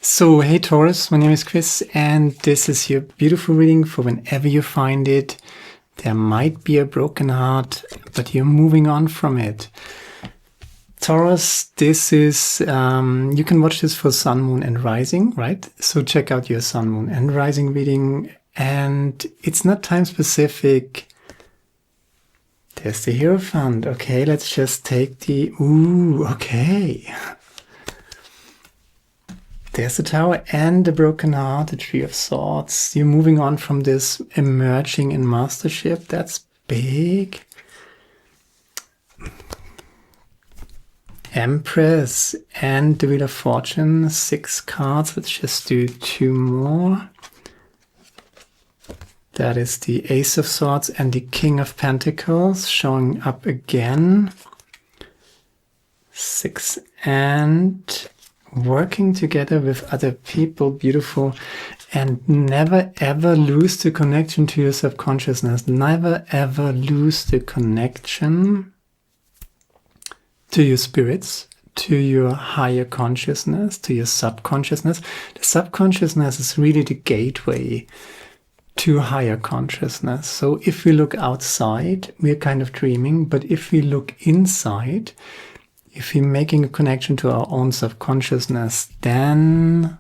So, hey Taurus, my name is Chris, and this is your beautiful reading for whenever you find it. There might be a broken heart, but you're moving on from it. Taurus, this is, you can watch this for Sun, Moon, and Rising, right? So check out your Sun, Moon, and Rising reading, and it's not time specific. There's the Hierophant. Okay, let's just take the, okay. There's the Tower and the Broken Heart, the Tree of Swords. You're moving on from this emerging in mastership. That's big. Empress and the Wheel of Fortune. 6 cards. Let's just do 2 more. That is the Ace of Swords and the King of Pentacles showing up again. 6 and working together with other people, beautiful, and never ever lose the connection to your subconsciousness. Never ever lose the connection to your spirits, to your higher consciousness, to your subconsciousness. The subconsciousness is really the gateway to higher consciousness. So if we look outside, we're kind of dreaming, but if we look inside, if we're making a connection to our own subconsciousness, then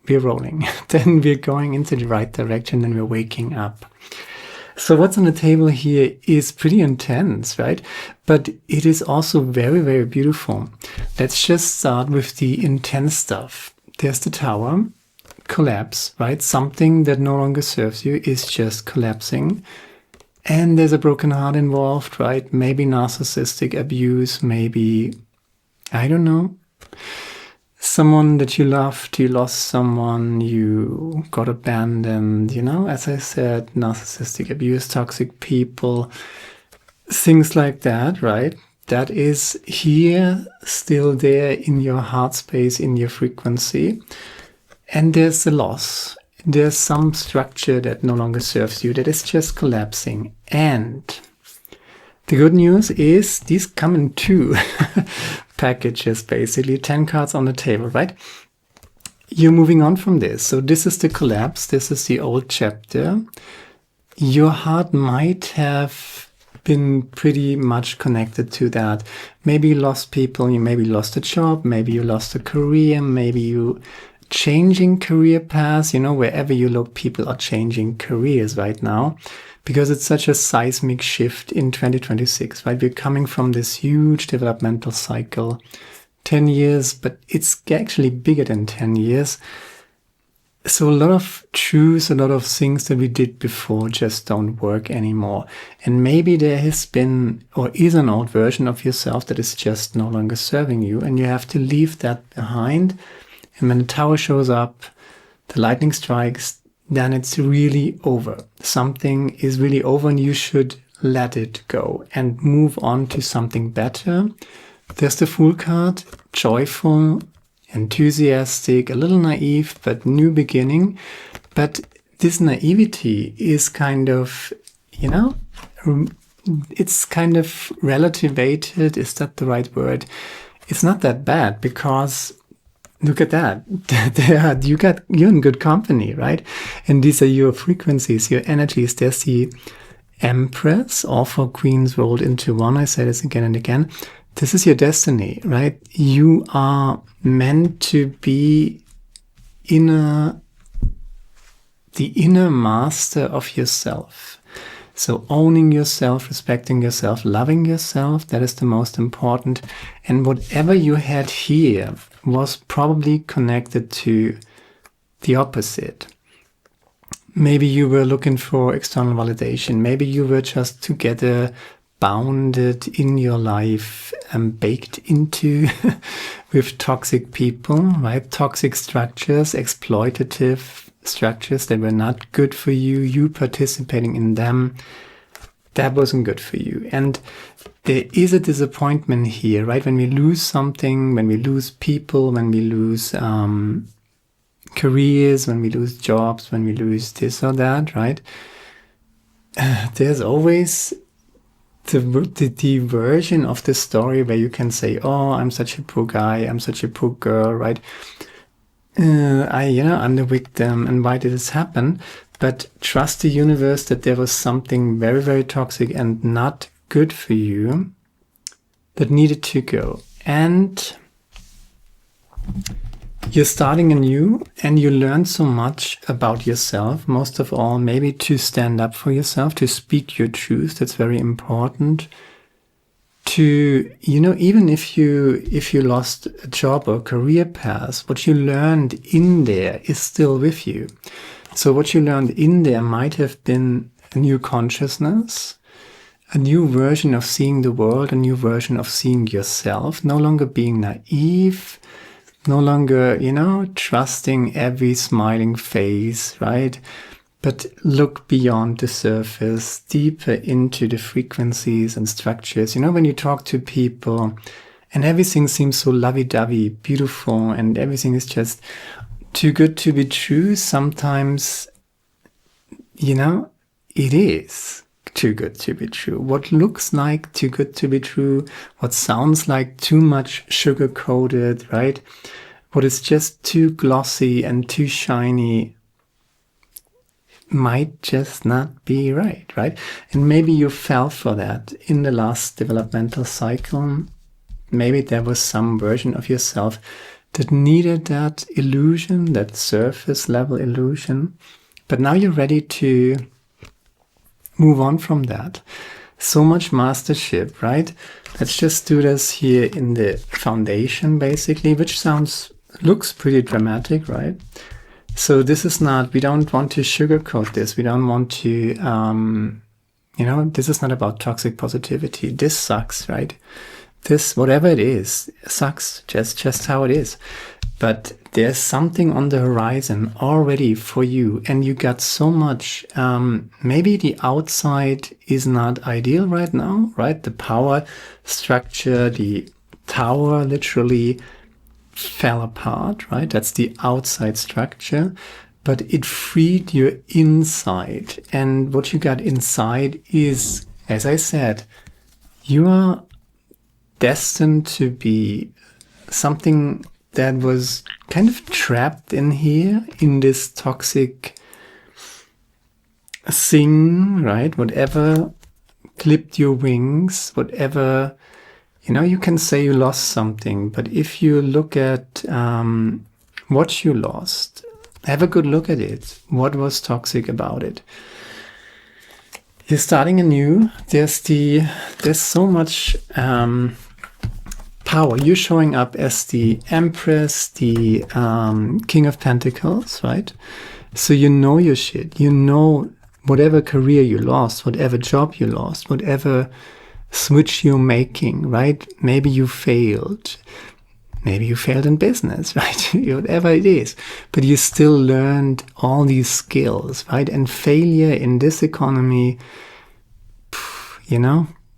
we're rolling. Then we're going into the right direction and we're waking up. So what's on the table here is pretty intense, right? But it is also very, very beautiful. Let's just start with the intense stuff. There's the Tower, collapse, right? Something that no longer serves you is just collapsing. And there's a broken heart involved, right? Maybe narcissistic abuse, maybe, I don't know. Someone that you loved, you lost someone, you got abandoned, you know, as I said, narcissistic abuse, toxic people, things like that, right? That is here, still there in your heart space, in your frequency. And there's the loss. There's some structure that no longer serves you, that is just collapsing. And the good news is these come in 2 packages, basically 10 cards on the table, right? You're moving on from this. So this is the collapse. This is the old chapter. Your heart might have been pretty much connected to that. Maybe you lost people, you maybe lost a job, maybe you lost a career, maybe you changing career paths, you know, wherever you look, people are changing careers right now because it's such a seismic shift in 2026, right? We're coming from this huge developmental cycle, 10 years, but it's actually bigger than 10 years. So a lot of truths, a lot of things that we did before just don't work anymore. And maybe there has been or is an old version of yourself that is just no longer serving you, and you have to leave that behind. And when the Tower shows up, the lightning strikes, then it's really over. Something is really over and you should let it go and move on to something better. There's the Fool card, joyful, enthusiastic, a little naive, but new beginning. But this naivety is kind of, you know, it's kind of relativated. Is that the right word? It's not that bad because look at that. You're in good company, right? And these are your frequencies, your energies. There's the Empress, all 4 queens rolled into one. I say this again and again. This is your destiny, right? You are meant to be the inner master of yourself. So owning yourself, respecting yourself, loving yourself, that is the most important. And whatever you had here was probably connected to the opposite. Maybe you were looking for external validation. Maybe you were just together, bounded in your life and baked into with toxic people, right? Toxic structures, exploitative structures that were not good for you. You participating in them, that wasn't good for you. And there is a disappointment here, right? When we lose something, when we lose people, when we lose careers, when we lose jobs, when we lose this or that, right? There's always the version of the story where you can say, oh, I'm such a poor guy, I'm such a poor girl, right? I'm the victim, and why did this happen? But trust the universe that there was something very, very toxic and not good for you that needed to go. And you're starting anew, and you learn so much about yourself. Most of all, maybe to stand up for yourself, to speak your truth. That's very important. To, even if you lost a job or career path, what you learned in there is still with you. So what you learned in there might have been a new consciousness, a new version of seeing the world, a new version of seeing yourself, no longer being naive, no longer, trusting every smiling face, right? But look beyond the surface, deeper into the frequencies and structures. When you talk to people and everything seems so lovey-dovey, beautiful, and everything is just too good to be true, sometimes, it is too good to be true. What looks like too good to be true, what sounds like too much sugar-coated, right? What is just too glossy and too shiny might just not be right? And maybe you fell for that in the last developmental cycle. Maybe there was some version of yourself that needed that illusion, that surface level illusion. But now you're ready to move on from that. So much mastership, right? Let's just do this here in the foundation, basically, which looks pretty dramatic, right? So this is not, we don't want to sugarcoat this. We don't want to, this is not about toxic positivity. This sucks, right? This, whatever it is, sucks, just how it is. But there's something on the horizon already for you, and you got so much. Maybe the outside is not ideal right now, right? The power structure, the tower literally fell apart, right? That's the outside structure, but it freed your inside. And what you got inside is, as I said, you are destined to be something that was kind of trapped in here, in this toxic thing, right? Whatever clipped your wings, whatever, you can say you lost something, but if you look at what you lost, have a good look at it. What was toxic about it? You're starting anew. There's so much power. You're showing up as the Empress, the King of Pentacles, right? So you know your shit. You know whatever career you lost, whatever job you lost, whatever switch you're making, right? Maybe you failed. Maybe you failed in business, right? Whatever it is. But you still learned all these skills, right? And failure in this economy,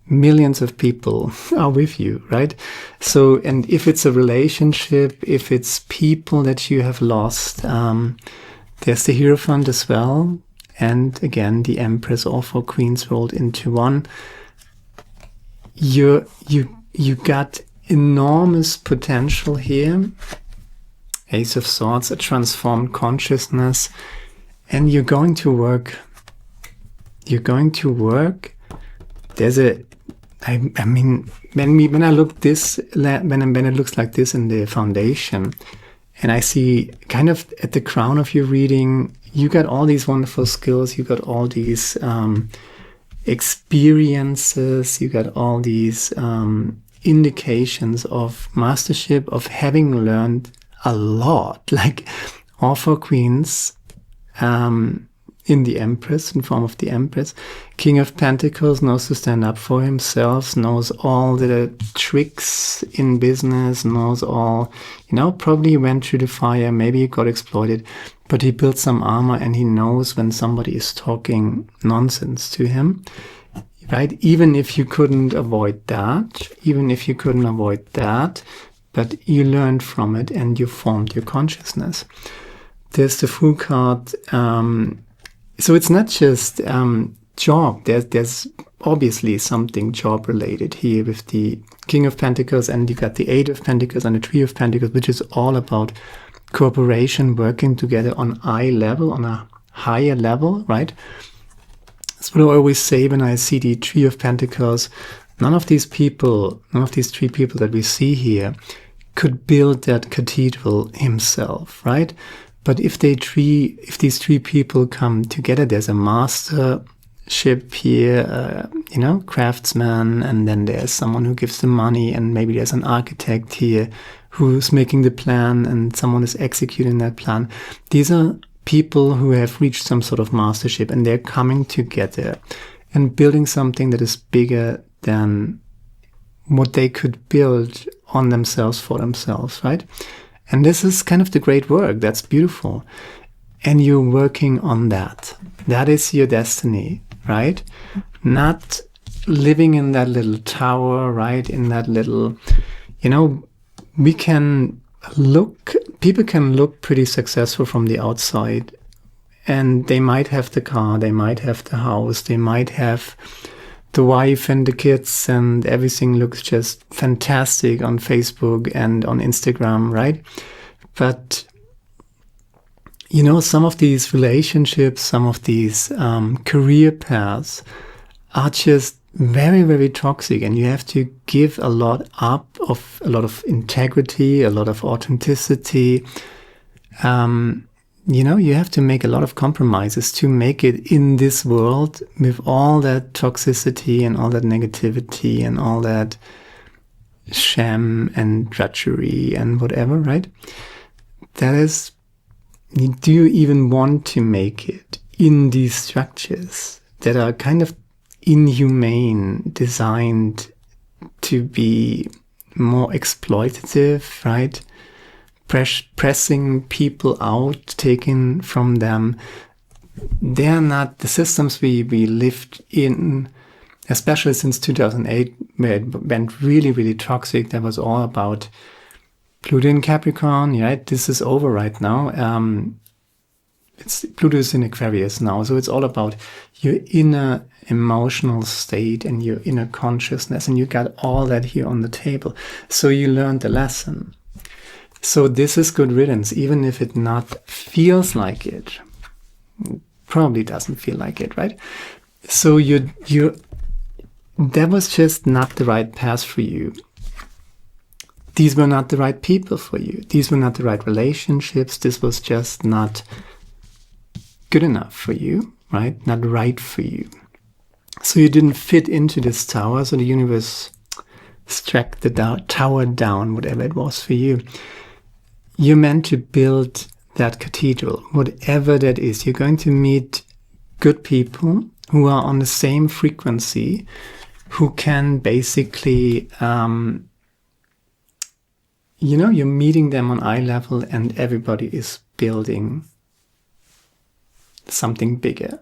millions of people are with you, right? So, and if it's a relationship, if it's people that you have lost, there's the Hierophant as well. And again, the Empress, all four queens rolled into one. You got enormous potential here. Ace of Swords, a transformed consciousness, and you're going to work. You're going to work. There's I mean, when I look this, when it looks like this in the foundation, and I see kind of at the crown of your reading, you got all these wonderful skills. You got all these experiences, you got all these indications of mastership, of having learned a lot, like all four queens in the Empress, in form of the Empress. King of Pentacles knows to stand up for himself, knows all the tricks in business, knows all, probably went through the fire, maybe he got exploited, but he built some armor and he knows when somebody is talking nonsense to him, right? Even if you couldn't avoid that, but you learned from it and you formed your consciousness. There's the Fool card. So it's not just job. There's obviously something job related here with the King of Pentacles, and you got the Eight of Pentacles and the Three of Pentacles, which is all about cooperation, working together on eye level, on a higher level, right? That's what I always say when I see the Three of Pentacles. None of these three people that we see here could build that cathedral himself, right? But if these three people come together, there's a mastership here, craftsman, and then there's someone who gives the money, and maybe there's an architect here who's making the plan, and someone is executing that plan. These are people who have reached some sort of mastership, and they're coming together and building something that is bigger than what they could build on themselves for themselves, right? And this is kind of the great work. That's beautiful. And you're working on that. That is your destiny, right? Not living in that little tower, right? In that little, people can look pretty successful from the outside, and they might have the car, they might have the house, they might have the wife and the kids, and everything looks just fantastic on Facebook and on Instagram, right? But, some of these relationships, some of these career paths are just very, very toxic, and you have to give a lot of integrity, a lot of authenticity. You have to make a lot of compromises to make it in this world with all that toxicity and all that negativity and all that sham and drudgery and whatever, right? Do you even want to make it in these structures that are kind of inhumane, designed to be more exploitative, right? Pressing people out, taking from them. They're not the systems we lived in, especially since 2008, where it went really, really toxic. That was all about Pluto in Capricorn, right? This is over right now. Pluto is in Aquarius now, so it's all about your inner emotional state and your inner consciousness, and you got all that here on the table. So you learned the lesson. So this is good riddance, even if it not feels like it. Probably doesn't feel like it, right? So that was just not the right path for you. These were not the right people for you. These were not the right relationships. This was just not good enough for you, right? Not right for you. So you didn't fit into this tower, so the universe struck the tower down, whatever it was for you. You're meant to build that cathedral, whatever that is. You're going to meet good people who are on the same frequency, who can basically, you're meeting them on eye level, and everybody is building something bigger.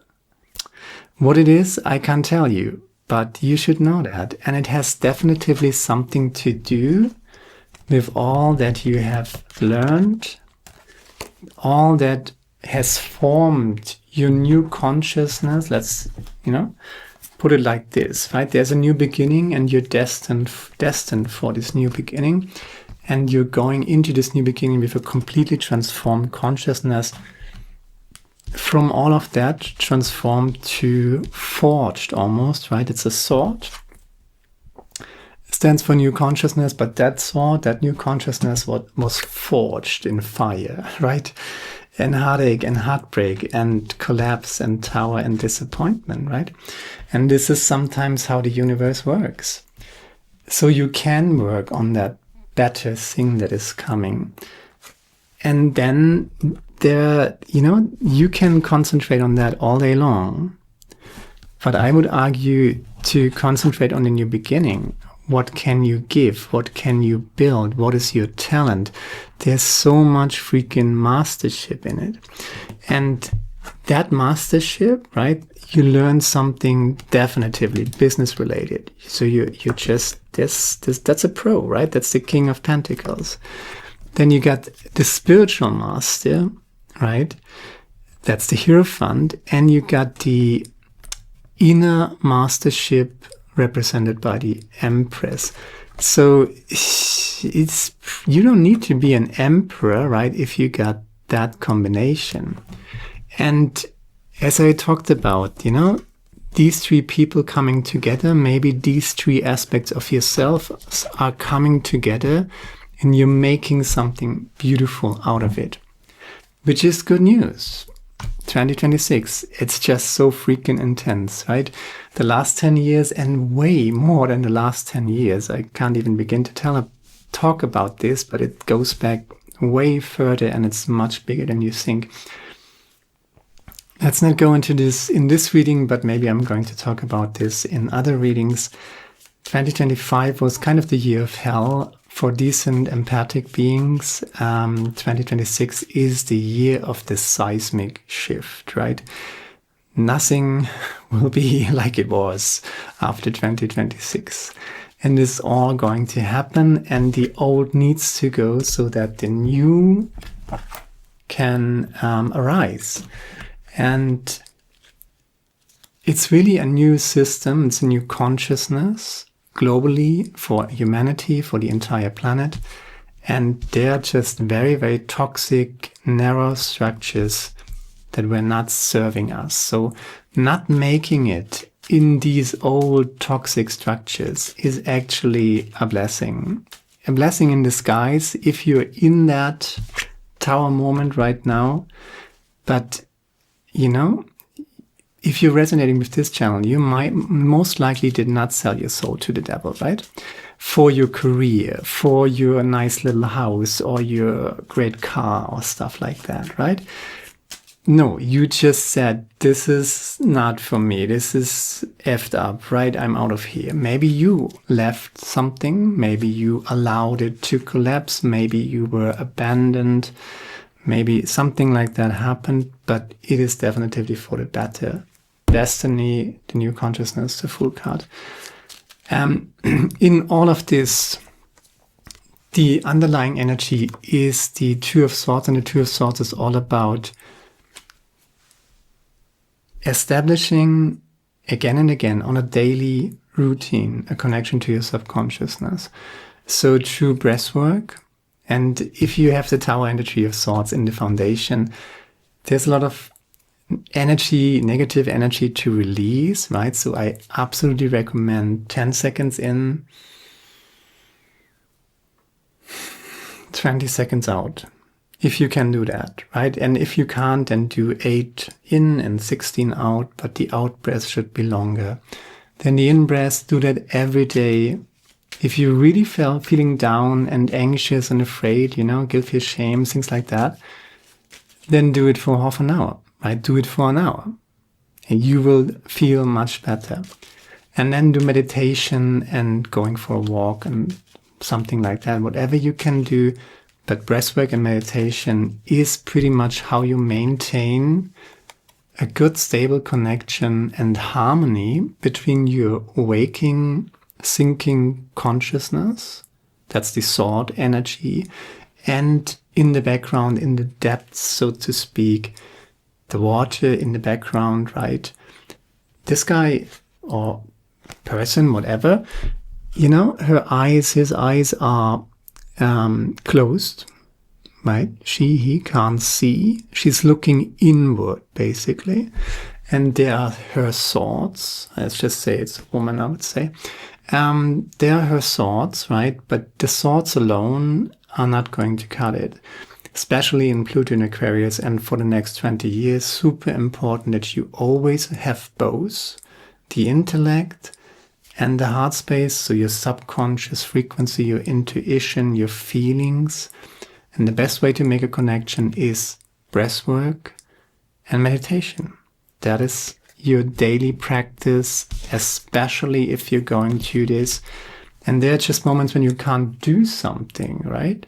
What it is, I can't tell you, but you should know that. And it has definitively something to do with all that you have learned, all that has formed your new consciousness. Let's, put it like this, right? There's a new beginning, and you're destined for this new beginning. And you're going into this new beginning with a completely transformed consciousness. From all of that, transformed to forged almost, right? It's a sword. It stands for new consciousness, but that sword, that new consciousness was forged in fire, right? And heartache and heartbreak and collapse and tower and disappointment, right? And this is sometimes how the universe works. So you can work on that better thing that is coming. And then you can concentrate on that all day long. But I would argue to concentrate on the new beginning. What can you give? What can you build? What is your talent? There's so much freaking mastership in it. And that mastership, right? You learn something definitively business related. So you just, that's a pro, right? That's the King of Pentacles. Then you got the spiritual master, right? That's the Hierophant. And you got the inner mastership represented by the Empress. So you don't need to be an emperor, right, if you got that combination. And as I talked about, these three people coming together, maybe these three aspects of yourself are coming together and you're making something beautiful out of it, which is good news. 2026, it's just so freaking intense, right? The last 10 years and way more than the last 10 years. I can't even begin to talk about this, but it goes back way further and it's much bigger than you think. Let's not go into this in this reading, but maybe I'm going to talk about this in other readings. 2025 was kind of the year of hell for decent empathic beings. 2026 is the year of the seismic shift, right? Nothing will be like it was after 2026. And it's all going to happen, and the old needs to go so that the new can arise. And it's really a new system, it's a new consciousness globally for humanity, for the entire planet. And they're just very, very toxic, narrow structures that were not serving us. So not making it in these old toxic structures is actually a blessing. A blessing in disguise if you're in that tower moment right now. But, if you're resonating with this channel, you most likely did not sell your soul to the devil, right? For your career, for your nice little house or your great car or stuff like that, right? No, you just said, this is not for me. This is effed up, right? I'm out of here. Maybe you left something. Maybe you allowed it to collapse. Maybe you were abandoned. Maybe something like that happened, but it is definitively for the better. Destiny, the new consciousness, the Fool card. In all of this, the underlying energy is the Two of Swords, and the Two of Swords is all about establishing again and again on a daily routine a connection to your subconsciousness. So through breath work, and if you have the Tower and the Three of Swords in the foundation, there's a lot of energy, negative energy to release, right? So I absolutely recommend 10 seconds in, 20 seconds out, if you can do that, right? And if you can't, then do 8 in and 16 out, but the out breath should be longer. Then the in breath, do that every day. If you really feeling down and anxious and afraid, guilty, shame, things like that, then do it for half an hour. Right? Do it for an hour and you will feel much better. And then do meditation and going for a walk and something like that, whatever you can do. But breathwork and meditation is pretty much how you maintain a good, stable connection and harmony between your waking, thinking consciousness, that's the sword energy, and in the background, in the depths, so to speak, the water in the background, right? This guy or person, whatever, his eyes are closed, right? He can't see. She's looking inward, basically. And there are her swords. Let's just say it's a woman, I would say. There are her swords, right? But the swords alone are not going to cut it. Especially in Pluto in Aquarius and for the next 20 years, super important that you always have both the intellect and the heart space, so your subconscious frequency, your intuition, your feelings. And the best way to make a connection is breath work and meditation. That is your daily practice, especially if you're going through this. And there are just moments when you can't do something, right?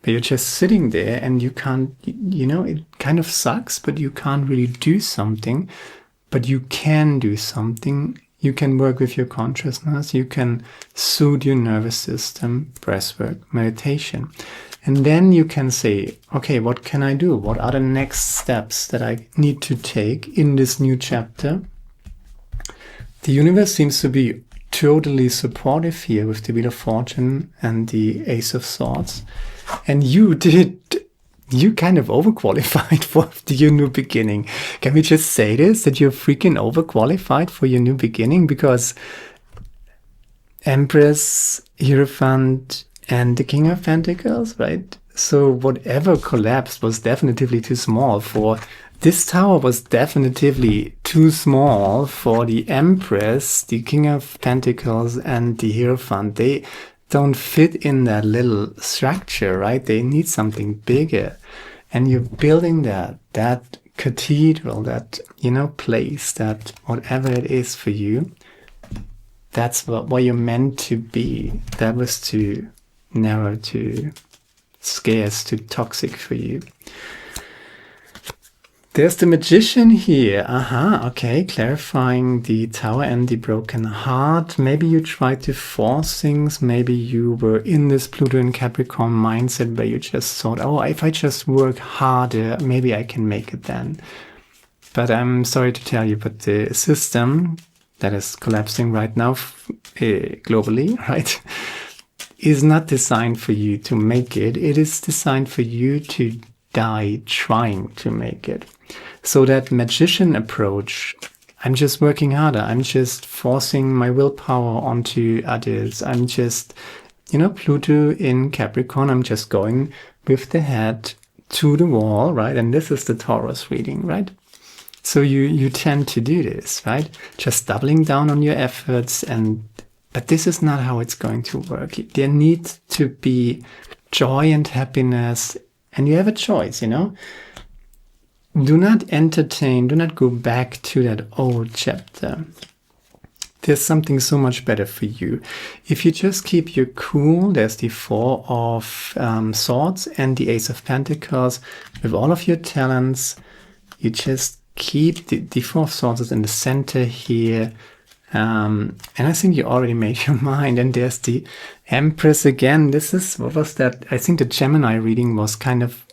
But you're just sitting there and you can't, it kind of sucks, but you can't really do something. But you can do something. You can work with your consciousness. You can soothe your nervous system, breathwork, meditation. And then you can say, okay, what can I do? What are the next steps that I need to take in this new chapter? The universe seems to be totally supportive here with the Wheel of Fortune and the Ace of Swords. And you kind of overqualified for your new beginning. Can we just say this, that you're freaking overqualified for your new beginning? Because Empress, Hierophant, and the King of Pentacles, right? So whatever collapsed was definitively too small for this tower, was definitively too small for the Empress, the King of Pentacles, and the Hierophant. They don't fit in that little structure, right? They need something bigger. And you're building that cathedral, that, place, that whatever it is for you, that's what you're meant to be. That was too narrow, too scarce, too toxic for you. There's the Magician here. Okay, clarifying the Tower and the Broken Heart. Maybe you tried to force things. Maybe you were in this Pluto and Capricorn mindset where you just thought, oh, if I just work harder, maybe I can make it then. But I'm sorry to tell you, but the system that is collapsing right now globally, right, is not designed for you to make it. It is designed for you to die trying to make it. So that Magician approach, I'm just working harder. I'm just forcing my willpower onto others. I'm just, Pluto in Capricorn, I'm just going with the head to the wall, right? And this is the Taurus reading, right? So you tend to do this, right? Just doubling down on your efforts, but this is not how it's going to work. There needs to be joy and happiness, and you have a choice, Do not entertain, do not go back to that old chapter. There's something so much better for you. If you just keep your cool, there's the Four of Swords and the Ace of Pentacles. With all of your talents, you just keep the Four of Swords is in the center here. And I think you already made your mind. And there's the Empress again. This is, what was that? I think the Gemini reading was kind of,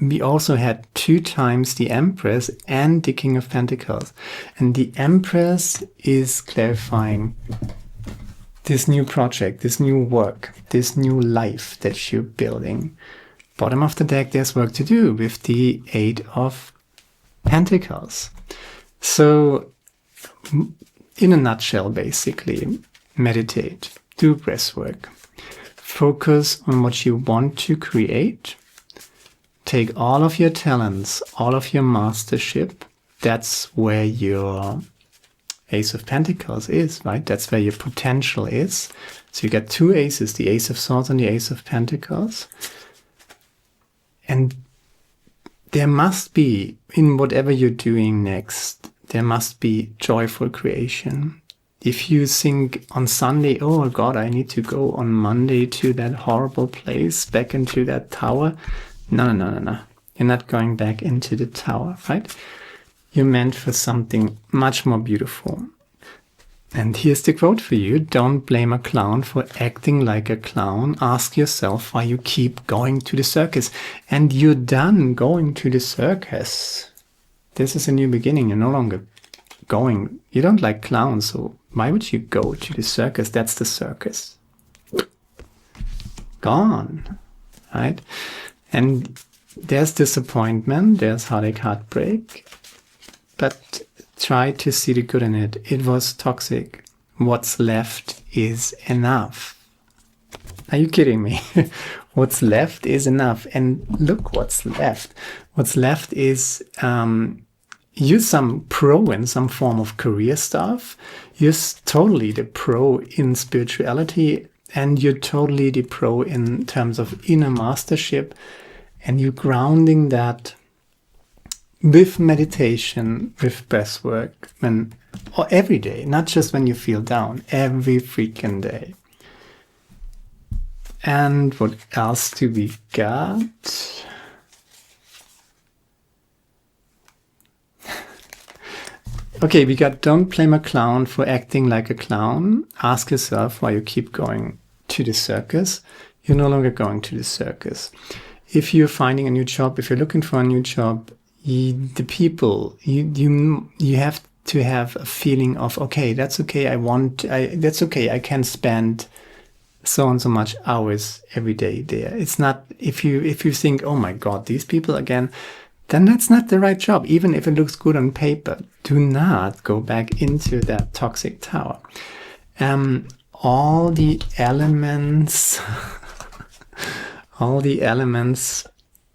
we also had 2 times the Empress and the King of Pentacles. And the Empress is clarifying this new project, this new work, this new life that you're building. Bottom of the deck, there's work to do with the 8 of Pentacles. So, in a nutshell, basically, meditate, do breath work, focus on what you want to create. Take all of your talents, all of your mastership. That's where your Ace of Pentacles is, right? That's where your potential is. So you get 2 aces, the Ace of Swords and the Ace of Pentacles. And there must be, in whatever you're doing next, there must be joyful creation. If you think on Sunday, oh God, I need to go on Monday to that horrible place, back into that tower. No. You're not going back into the tower, right? You're meant for something much more beautiful. And here's the quote for you. Don't blame a clown for acting like a clown. Ask yourself why you keep going to the circus. And you're done going to the circus. This is a new beginning. You're no longer going. You don't like clowns, so why would you go to the circus? That's the circus. Gone, right? And there's disappointment, there's heartache, heartbreak, but try to see the good in it. It was toxic. What's left is enough. Are you kidding me? What's left is enough. And look what's left. What's left is you're some pro in some form of career stuff. You're totally the pro in spirituality, and you're totally the pro in terms of inner mastership. And you're grounding that with meditation, with breath work, or every day, not just when you feel down, every freaking day. And what else do we got? Okay, we got don't blame a clown for acting like a clown. Ask yourself why you keep going to the circus. You're no longer going to the circus. If you're finding a new job, if you're looking for a new job, the people, you have to have a feeling of, okay, that's okay. That's okay. I can spend so and so much hours every day there. It's not, if you think, oh my God, these people again, then that's not the right job. Even if it looks good on paper, do not go back into that toxic tower. All the elements, all the elements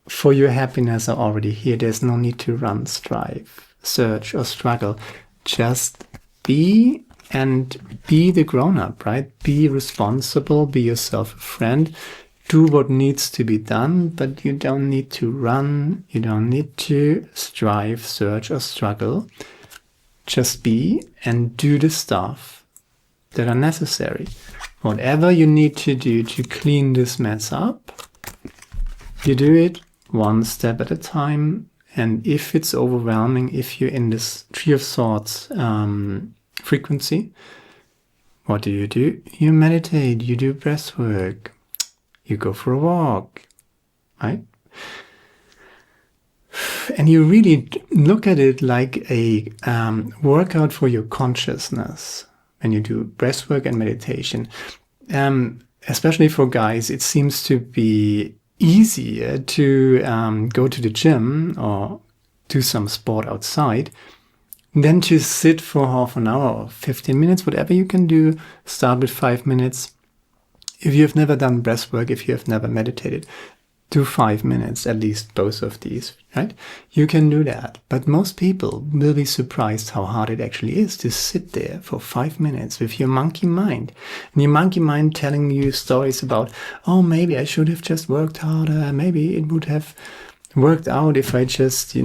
for your happiness are already here. There's no need to run, strive, search, or struggle. Just be, and be the grown-up, right? Be responsible, be yourself a friend, do what needs to be done, but you don't need to run, you don't need to strive, search, or struggle. Just be and do the stuff that are necessary. Whatever you need to do to clean this mess up, you do it one step at a time. And if it's overwhelming, if you're in this Tree of Swords frequency, what do? You meditate, you do breath work, you go for a walk, right? And you really look at it like a workout for your consciousness when you do breath work and meditation. Especially for guys, it seems to be easier to go to the gym or do some sport outside than to sit for half an hour or 15 minutes, whatever you can do. Start with 5 minutes. If you've never done breath work, if you have never meditated, do 5 minutes, at least both of these, right? You can do that. But most people will be surprised how hard it actually is to sit there for 5 minutes with your monkey mind. And your monkey mind telling you stories about, oh, maybe I should have just worked harder. Maybe it would have worked out if I just,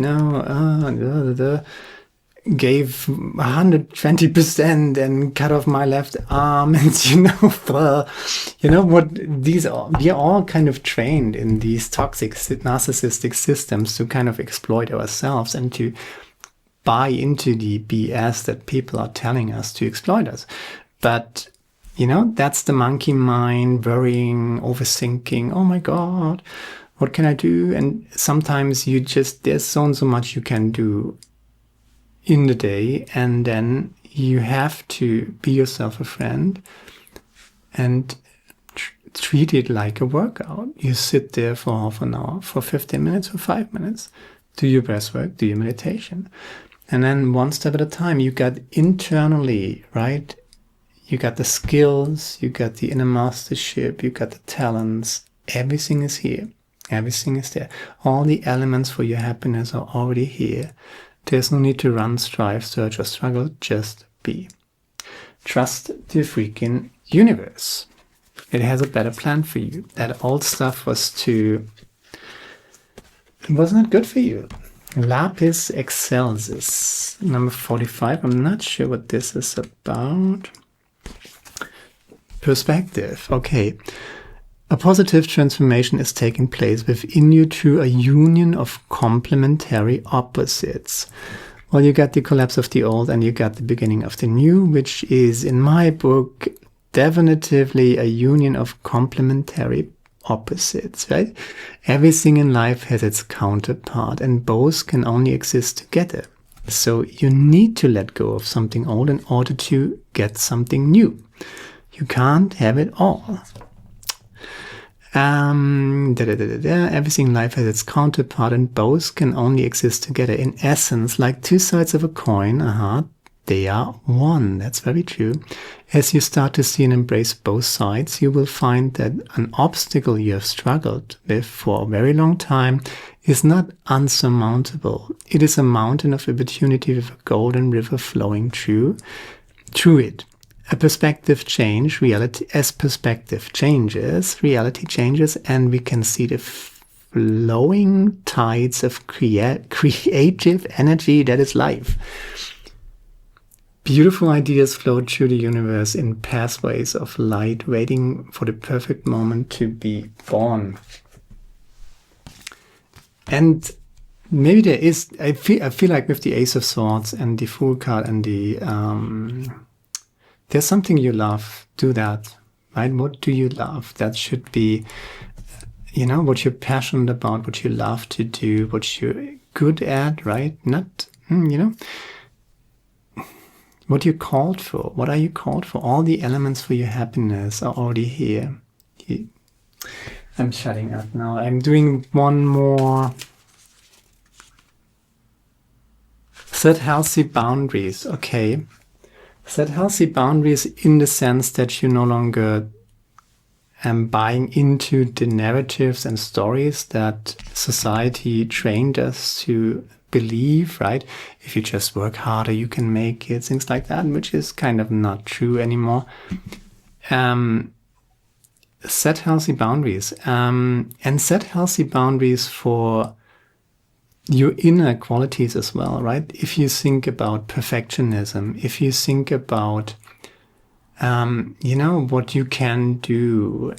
gave 120% and cut off my left arm, and what these are. We are all kind of trained in these toxic narcissistic systems to kind of exploit ourselves and to buy into the BS that people are telling us to exploit us. But that's the monkey mind, worrying, overthinking. Oh my God, what can I do? And sometimes there's so and so much you can do in the day, and then you have to be yourself a friend and treat it like a workout. You sit there for half an hour, for 15 minutes, for 5 minutes, do your breath work, do your meditation. And then one step at a time, you got internally, right? You got the skills, you got the inner mastership, you got the talents. Everything is here. Everything is there. All the elements for your happiness are already here. There's no need to run, strive, search, or struggle. Just be. Trust the freaking universe. It has a better plan for you. That old stuff was not good for you. Lapis excelsis, number 45. I'm not sure what this is about. Perspective. Okay. A positive transformation is taking place within you through a union of complementary opposites. Well, you got the collapse of the old and you got the beginning of the new, which is, in my book, definitively a union of complementary opposites, right? Everything in life has its counterpart, and both can only exist together. So you need to let go of something old in order to get something new. You can't have it all. Everything in life has its counterpart, and both can only exist together. In essence, like two sides of a coin, they are one. That's very true. As you start to see and embrace both sides, you will find that an obstacle you have struggled with for a very long time is not unsurmountable. It is a mountain of opportunity with a golden river flowing through it. A perspective change, as perspective changes, reality changes, and we can see the flowing tides of creative energy that is life. Beautiful ideas flow through the universe in pathways of light, waiting for the perfect moment to be born. And maybe there is, I feel like with the Ace of Swords and the Fool card and the there's something you love, do that, right? What do you love? That should be, what you're passionate about, what you love to do, what you're good at, right? Not, what you're called for. What are you called for? All the elements for your happiness are already here. I'm shutting up now. I'm doing one more. Set healthy boundaries. Okay. Set healthy boundaries in the sense that you no longer buying into the narratives and stories that society trained us to believe, right? If you just work harder, you can make it, things like that, which is kind of not true anymore. Set healthy boundaries, and set healthy boundaries for your inner qualities as well, right? If you think about perfectionism, if you think about what you can do.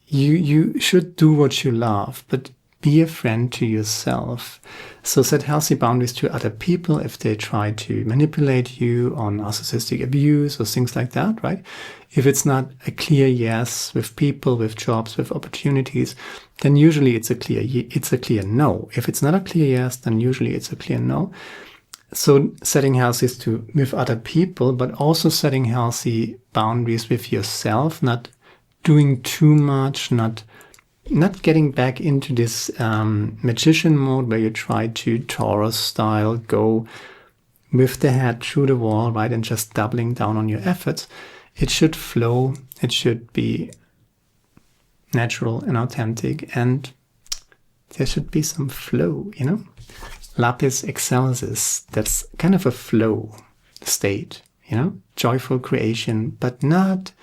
You should do what you love, but be a friend to yourself. So set healthy boundaries to other people if they try to manipulate you on narcissistic abuse or things like that, right? If it's not a clear yes with people, with jobs, with opportunities, then usually it's a clear no. If it's not a clear yes, then usually it's a clear no. So setting healthy is with other people, but also setting healthy boundaries with yourself, not doing too much, not getting back into this magician mode where you try to Taurus style go with the head through the wall, right, and just doubling down on your efforts. It should flow, it should be natural and authentic, and there should be some flow, Lapis excelsis, that's kind of a flow state, joyful creation, but not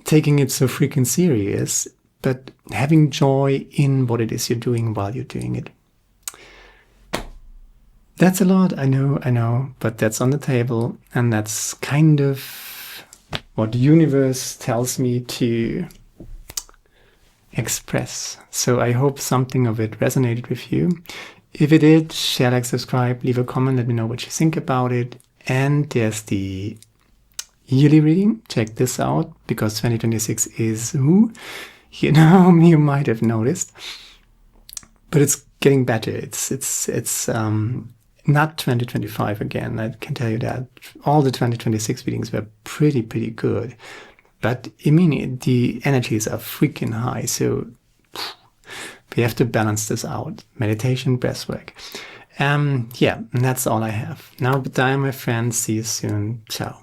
taking it so freaking serious, but having joy in what it is you're doing while you're doing it. That's a lot, I know, but that's on the table, and that's kind of what the universe tells me to express. So I hope something of it resonated with you. If it did, share, like, subscribe, leave a comment, let me know what you think about it. And there's the yearly reading. Check this out, because 2026 is you might have noticed, but it's getting better. It's not 2025 again. I can tell you that all the 2026 readings were pretty good, but I mean the energies are freaking high. So we have to balance this out. Meditation, breathwork. And that's all I have. Now, goodbye, my friends. See you soon. Ciao.